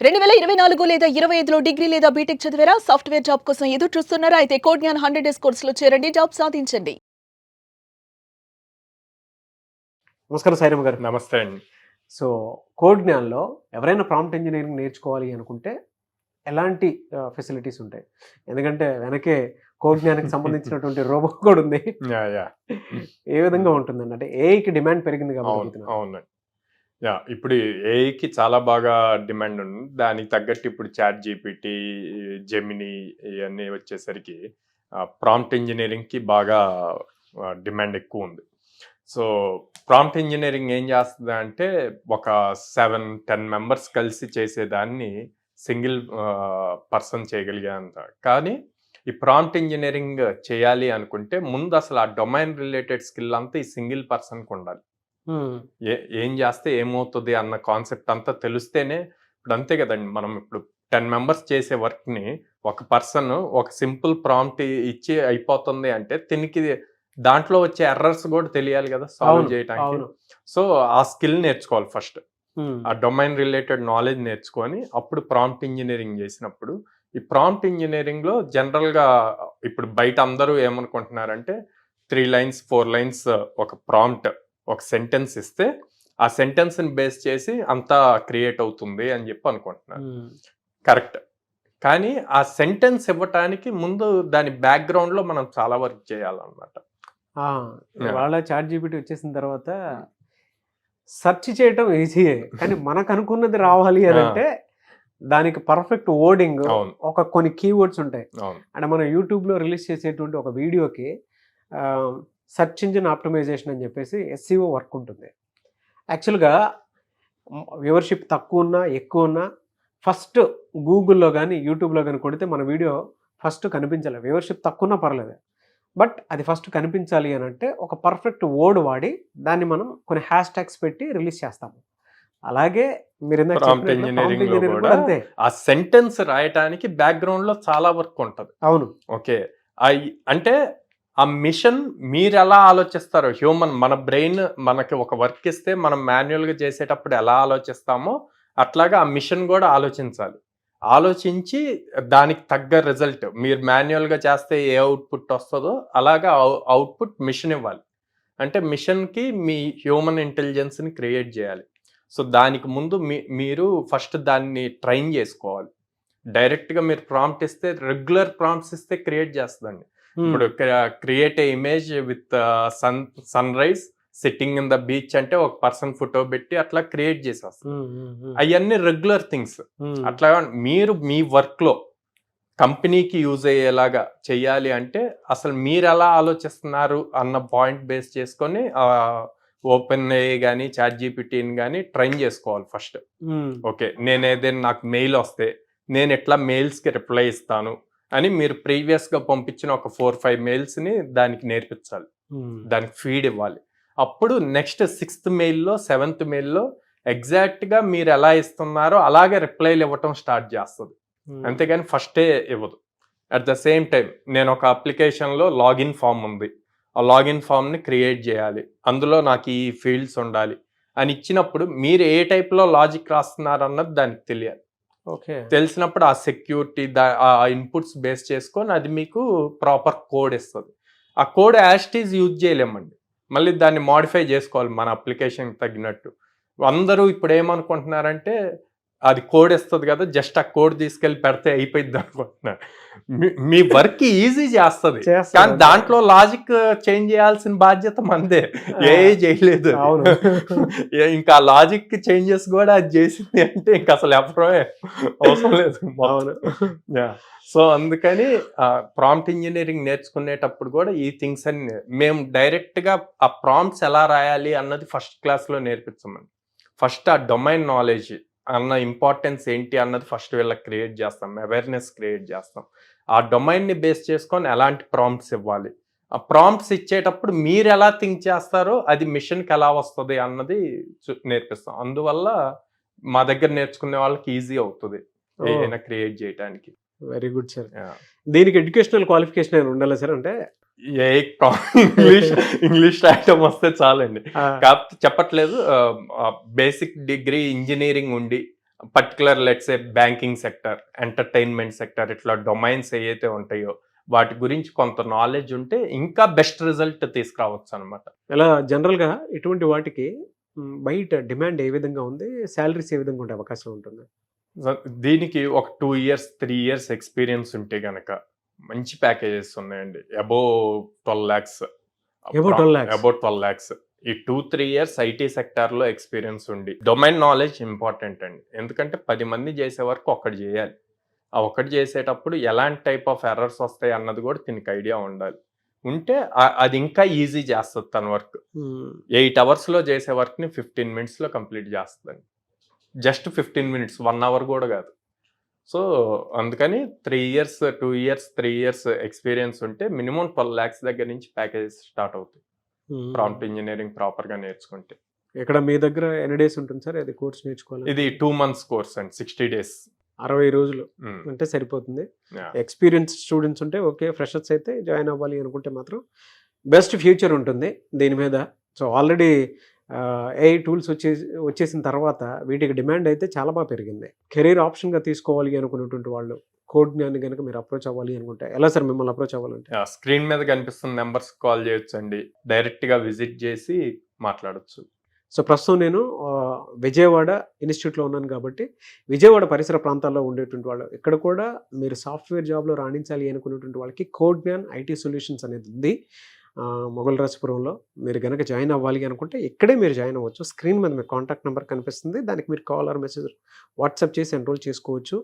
2024 లేదా 25లో డిగ్రీ లేదా బీటెక్ చదివారా? సాఫ్ట్‌వేర్ జాబ్ కోసం ఎదురు చూస్తున్నారా? అయితే కోడ్ జ్ఞాన్ 100 డేస్ కోర్సులో చేరండి. జాబ్ సాధించండి. నమస్కారం సాయిరామ్ గారు. నమస్తే అండి. సో కోడ్ జ్ఞాన్లో ఎవరైనా ప్రాంప్ట్ ఇంజనీరింగ్ నేర్చుకోవాలి అనుకుంటే ఎలాంటి ఫెసిలిటీస్ ఉంటాయి? ఎందుకంటే వెనకే కోడ్ జ్ఞానికి సంబంధించినటువంటి రోబో కూడా ఉంది. యాహ్! ఏ విధంగా ఉంటుందండి? అంటే ఏఐకి డిమాండ్ పెరిగింది అవును. కాబట్టి. అవునండి. ఇప్పుడు ఏఐకి చాలా బాగా డిమాండ్ ఉంది. దానికి తగ్గట్టు ఇప్పుడు చాట్ జీపీటీ, జెమినీ ఇయన్నీ వచ్చేసరికి ప్రాంప్ట్ ఇంజినీరింగ్‌కి బాగా డిమాండ్ ఎక్కువుంది. సో, ప్రాంప్ట్ ఇంజినీరింగ్ ఏం చేస్తదంటే ఒక 7, 10 మెంబర్స్ కలిసి చేసేదాన్ని సింగిల్ పర్సన్ చేయగలిగేంత. కానీ ఈ ప్రాంప్ట్ ఇంజినీరింగ్ చేయాలి అనుకుంటే ముందు అసలు ఆ డొమైన్ రిలేటెడ్ స్కిల్ అంతా ఈ సింగిల్ పర్సన్‌కి ఉండాలి. ఏం చేస్తే ఏమవుతుంది అన్న కాన్సెప్ట్ అంతా తెలిస్తేనే ఇప్పుడు అంతే కదండి. మనం ఇప్పుడు 10 మెంబర్స్ చేసే వర్క్‌ని ఒక పర్సన్ ఒక సింపుల్ ప్రాంప్ట్ ఇచ్చి అయిపోతుంది అంటే తినికి దాంట్లో వచ్చే ఎర్రర్స్ కూడా తెలియాలి కదా సాల్వ్ చేయడానికి. సో ఆ స్కిల్ నేర్చుకోవాలి ఫస్ట్. ఆ డొమైన్ రిలేటెడ్ నాలెడ్జ్ నేర్చుకొని అప్పుడు ప్రాంప్ట్ ఇంజనీరింగ్ చేసినప్పుడు ఈ ప్రాంప్ట్ ఇంజనీరింగ్లో జనరల్గా ఇప్పుడు బయట అందరూ ఏమనుకుంటున్నారంటే 3 లైన్స్ 4 లైన్స్ ఒక ప్రాంప్ట్ ఒక సెంటెన్స్ ఇస్తే ఆ సెంటెన్స్ని బేస్ చేసి అంతా క్రియేట్ అవుతుంది అని చెప్పి అనుకుంటున్నారు. కరెక్ట్. కానీ ఆ సెంటెన్స్ ఇవ్వటానికి ముందు దాని బ్యాక్గ్రౌండ్లో మనం చాలా వర్క్ చేయాలన్నమాట. వాళ్ళ చాట్ జీపీటీ వచ్చేసిన తర్వాత సెర్చ్ చేయటం ఈజీయే, కానీ మనకు అనుకున్నది రావాలి అని అంటే దానికి పర్ఫెక్ట్ వర్డింగ్, ఒక కొన్ని కీవర్డ్స్ ఉంటాయి. అంటే మనం యూట్యూబ్లో రిలీజ్ చేసేటువంటి ఒక వీడియోకి సెర్చ్ ఇంజిన్ ఆప్టిమైజేషన్ అని చెప్పేసి SEO వర్క్ ఉంటుంది. యాక్చువల్గా వ్యూవర్షిప్ తక్కువ ఉన్నా ఎక్కువ ఉన్నా ఫస్ట్ గూగుల్లో కానీ యూట్యూబ్లో కానీ కొడితే మన వీడియో ఫస్ట్ కనిపించాలి. వ్యూవర్షిప్ తక్కువ ఉన్నా పర్లేదు, బట్ అది ఫస్ట్ కనిపించాలి అని అంటే ఒక పర్ఫెక్ట్ వర్డ్ వాడి దాన్ని మనం కొన్ని హ్యాష్ ట్యాగ్స్ పెట్టి రిలీజ్ చేస్తాము. అలాగే మీరు ప్రాంప్ట్ ఇంజనీరింగ్ కూడా ఆ సెంటెన్స్ రాయటానికి బ్యాక్గ్రౌండ్ లో చాలా వర్క్ ఉంటుంది. అవును. ఓకే. అంటే ఆ మిషన్ మీరు ఎలా ఆలోచిస్తారో హ్యూమన్ మన బ్రెయిన్ మనకి ఒక వర్క్ ఇస్తే మనం మాన్యువల్గా చేసేటప్పుడు ఎలా ఆలోచిస్తామో అట్లాగా ఆ మిషన్ కూడా ఆలోచించాలి. ఆలోచించి దానికి తగ్గ రిజల్ట్ మీరు మాన్యువల్గా చేస్తే ఏ అవుట్పుట్ వస్తుందో అలాగా అవుట్పుట్ మిషన్ ఇవ్వాలి. అంటే మిషన్కి మీ హ్యూమన్ ఇంటెలిజెన్స్ని క్రియేట్ చేయాలి. సో దానికి ముందు మీరు ఫస్ట్ దాన్ని ట్రైన్ చేసుకోవాలి. డైరెక్ట్గా మీరు ప్రాంప్ట్ ఇస్తే రెగ్యులర్ ప్రాంప్ట్స్ ఇస్తే క్రియేట్ చేస్తుందండి. ఇప్పుడు create a image with sunrise sitting in the beach అంటే ఒక పర్సన్ ఫోటో పెట్టి అట్లా క్రియేట్ చేసేస్తారు. అవన్నీ రెగ్యులర్ థింగ్స్. అట్లా మీరు మీ వర్క్లో కంపెనీకి యూజ్ అయ్యేలాగా చెయ్యాలి అంటే అసలు మీరు ఎలా ఆలోచిస్తున్నారు అన్న పాయింట్ బేస్ చేసుకొని ఓపెన్ ఏఐ కానీ చాట్ జీపీటీని కానీ ట్రైన్ చేసుకోవాలి ఫస్ట్. ఓకే, నేను ఏదైనా నాకు మెయిల్ వస్తే నేను ఎట్లా మెయిల్స్కి రిప్లై ఇస్తాను అని మీరు ప్రీవియస్గా పంపించిన ఒక 4-5 మెయిల్స్ని దానికి నేర్పించాలి, దానికి ఫీడ్ ఇవ్వాలి. అప్పుడు నెక్స్ట్ 6th మెయిల్లో 7th మెయిల్లో ఎగ్జాక్ట్గా మీరు ఎలా ఇస్తున్నారో అలాగే రిప్లైలు ఇవ్వటం స్టార్ట్ చేస్తుంది. అంతేగాని ఫస్టే ఇవ్వదు. అట్ ద సేమ్ టైం నేను ఒక అప్లికేషన్లో లాగిన్ ఫామ్ ఉంది, ఆ లాగిన్ ఫామ్ని క్రియేట్ చేయాలి, అందులో నాకు ఈ ఫీల్డ్స్ ఉండాలి అని ఇచ్చినప్పుడు మీరు ఏ టైప్లో లాజిక్ రాస్తున్నారు అన్నది దానికి తెలియాలి. తెలిసినప్పుడు ఆ సెక్యూరిటీ ఆ ఇన్పుట్స్ బేస్ చేసుకొని అది మీకు ప్రాపర్ కోడ్ ఇస్తుంది. ఆ కోడ్ యాస్టీజ్ యూజ్ చేయలేమండి, మళ్ళీ దాన్ని మాడిఫై చేసుకోవాలి మన అప్లికేషన్ తగినట్టు. అందరూ ఇప్పుడు ఏమనుకుంటున్నారంటే అది కోడ్ ఇస్తుంది కదా జస్ట్ ఆ కోడ్ తీసుకెళ్ళి పెడితే అయిపోయింది అనుకుంటున్నారు. మీ వర్క్ ఈజీ చేస్తుంది, కానీ దాంట్లో లాజిక్ చేంజ్ చేయాల్సిన బాధ్యత మందే, ఏ చేయలేదు. ఇంకా లాజిక్ చేంజెస్ కూడా అది చేసింది అంటే ఇంకా అసలు ఎవరే అవసరం లేదు. సో అందుకని ప్రాంప్ట్ ఇంజనీరింగ్ నేర్చుకునేటప్పుడు కూడా ఈ థింగ్స్ అన్ని మేము డైరెక్ట్గా ఆ ప్రాంప్ట్స్ ఎలా రాయాలి అన్నది ఫస్ట్ క్లాస్లో నేర్పించమండి. ఫస్ట్ ఆ డొమైన్ నాలెడ్జ్ అన్న ఇంపార్టెన్స్ ఏంటి అన్నది ఫస్ట్ వీళ్ళకి క్రియేట్ చేస్తాం, అవేర్నెస్ క్రియేట్ చేస్తాం. ఆ డొమైన్ని బేస్ చేసుకొని ఎలాంటి ప్రాంప్ట్స్ ఇవ్వాలి, ఆ ప్రాంప్ట్స్ ఇచ్చేటప్పుడు మీరు ఎలా థింక్ చేస్తారో అది మిషన్కి ఎలా వస్తుంది అన్నది నేర్పిస్తాం. అందువల్ల మా దగ్గర నేర్చుకునే వాళ్ళకి ఈజీ అవుతుంది ఏదైనా క్రియేట్ చేయడానికి. Very good sir. దీనికి ఎడ్యుకేషనల్ క్వాలిఫికేషన్ ఏమైనా ఉండాలి సార్? అంటే ఇంగ్లీష్ రాయటం వస్తే చాలండి. కాకపోతే చెప్పట్లేదు, బేసిక్ డిగ్రీ ఇంజనీరింగ్ ఉండి particular let's A banking sector, entertainment sector, ఇట్లా డొమైన్స్ ఏవైతే ఉంటాయో వాటి గురించి కొంత నాలెడ్జ్ ఉంటే ఇంకా బెస్ట్ రిజల్ట్ తీసుకురావచ్చు అనమాట. ఇలా జనరల్గా ఇటువంటి వాటికి బయట డిమాండ్ ఏ విధంగా ఉంది, శాలరీస్ ఏ విధంగా ఉండే అవకాశం ఉంటుంది? దీనికి ఒక 2 years 3 years ఎక్స్పీరియన్స్ ఉంటే గనక మంచి ప్యాకేజెస్ ఉన్నాయండి. Above 12 lakhs. Above 12 lakhs. About 12 lakhs. ఈ 2-3 years ఐటీ సెక్టార్లో ఎక్స్పీరియన్స్ ఉండి డొమైన్ నాలెడ్జ్ ఇంపార్టెంట్ అండి. ఎందుకంటే 10 మంది చేసే వరకు ఒక్కటి చేయాలి. ఆ ఒక్కటి చేసేటప్పుడు ఎలాంటి టైప్ ఆఫ్ ఎర్రర్స్ వస్తాయి అన్నది కూడా దీనికి ఐడియా ఉండాలి. ఉంటే అది ఇంకా ఈజీ చేస్తుంది తన వర్క్. 8 hours చేసే వర్క్ని 15 minutes కంప్లీట్ చేస్తుంది. జస్ట్ 15 minutes, 1 hour కూడా కాదు. సో అందుకని 3 years 2 years 3 years ఎక్స్పీరియన్స్ ఉంటే మినిమం 12 lakhs దగ్గర నుంచి ప్యాకేజెస్ స్టార్ట్ అవుతాయి. ప్రాంప్ట్ ఇంజనీరింగ్ ప్రాపర్గా నేర్చుకుంటే. ఇక్కడ మీ దగ్గర ఎన్ని డేస్ ఉంటుంది సార్ అది కోర్స్ నేర్చుకోవాలి? ఇది 2 months కోర్స్ అండి, 60 days. 60 రోజులు అంటే సరిపోతుంది. ఎక్స్పీరియన్స్ స్టూడెంట్స్ ఉంటే ఓకే, ఫ్రెషర్స్ అయితే జాయిన్ అవ్వాలి అనుకుంటే మాత్రం బెస్ట్ ఫ్యూచర్ ఉంటుంది దీని మీద. సో ఆల్రెడీ ఏఐ టూల్స్ వచ్చేసిన తర్వాత వీటికి డిమాండ్ అయితే చాలా బాగా పెరిగింది. కెరీర్ ఆప్షన్గా తీసుకోవాలి అనుకున్నటువంటి వాళ్ళు కోడ్ జ్ఞాన్ని కనుక మీరు అప్రోచ్ అవ్వాలి అనుకుంటే ఎలా సార్ మిమ్మల్ని అప్రోచ్ అవ్వాలంటే? స్క్రీన్ మీద కనిపిస్తున్న నెంబర్స్ కాల్ చేయొచ్చు అండి, డైరెక్ట్గా విజిట్ చేసి మాట్లాడచ్చు. సో ప్రస్తుతం నేను విజయవాడ ఇన్స్టిట్యూట్లో ఉన్నాను కాబట్టి విజయవాడ పరిసర ప్రాంతాల్లో ఉండేటువంటి వాళ్ళు ఇక్కడ కూడా మీరు సాఫ్ట్వేర్ జాబ్లో రాణించాలి అనుకునేటువంటి వాళ్ళకి కోడ్ జ్ఞాన్ ఐటీ సొల్యూషన్స్ అనేది ఉంది మొగల్రాజపురంలో. మీరు కనుక జాయిన్ అవ్వాలి అనుకుంటే ఇక్కడే మీరు జాయిన్ అవ్వచ్చు. స్క్రీన్ మీద మీకు కాంటాక్ట్ నెంబర్ కనిపిస్తుంది, దానికి మీరు కాల్ ఆర్ మెసేజ్ వాట్సాప్ చేసి ఎన్రోల్ చేసుకోవచ్చు.